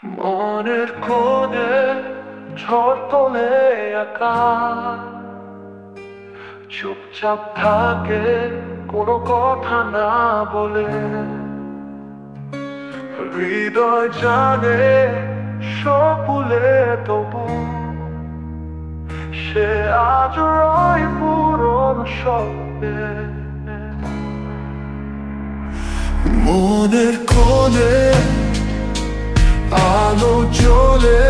মনের কোণে ঝড় তোলে একা, চুপচাপ থাকে কোনো কথা না বলে। হৃদয় জানে সব ভুলে, তবু সে আজ রয় পুরনো স্বপ্নে। মনের কোণে আলো জ্বলে,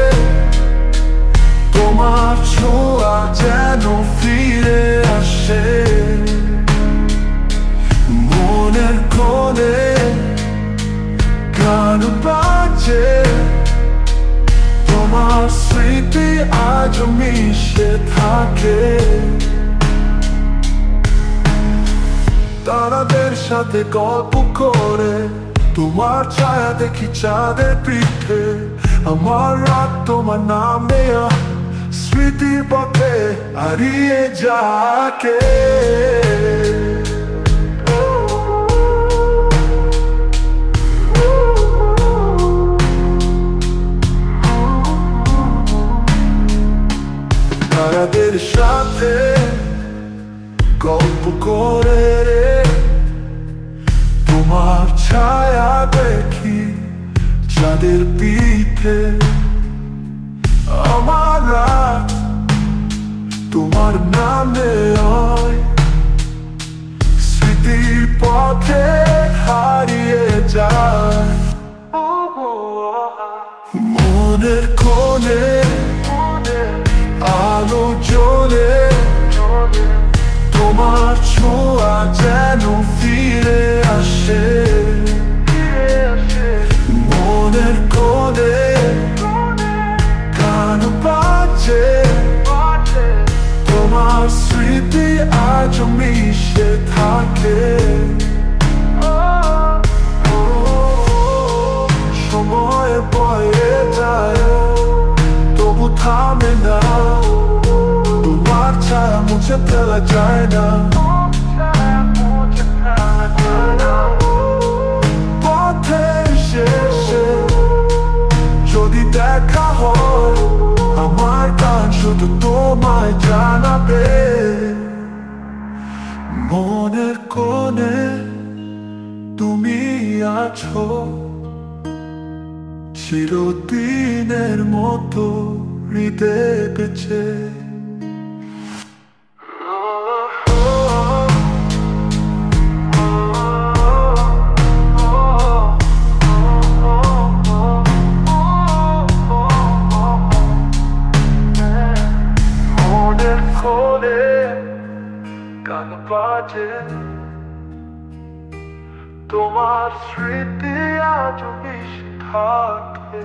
তোমার ছোঁয়া যেন ফিরে আসে। মনের কোণে গান বাজে, তোমার স্মৃতি আজ মিশে থাকে। তারাদের সাথে গল্প করে তোমার ছায়া দেখি চাঁদের পিঠে। আমার রাত তোমার নাম নেয়া স্মৃতির পথে হারিয়ে যাকে। তারাদের সাথে গল্প করে তোমার ছায়া দেখি চাঁদের পিঠে। আমার রাত তোমার নামে হয় স্মৃতির পথে হারিয়ে যায়। মনের কোণে আলো জ্বলে, তোমার ছোঁয়া যেন ফিরে আসে। মনের কোণে গান বাজে, তোমার স্মৃতি আজ মিশে থাকে। সময় বয়ে যায় তবু থামে না, তোমার ছায়া মুছে ফেলা যায় না। পথের শেষে যদি দেখা হয়, আমার গান শুধু তোমায় জানাবে। মনের কোণে তুমি আছো চিরদিনের মতো হৃদয়ে বেঁচে। মনের কোণে গান বাজে, তোমার স্মৃতি আজ মিশে থাকে।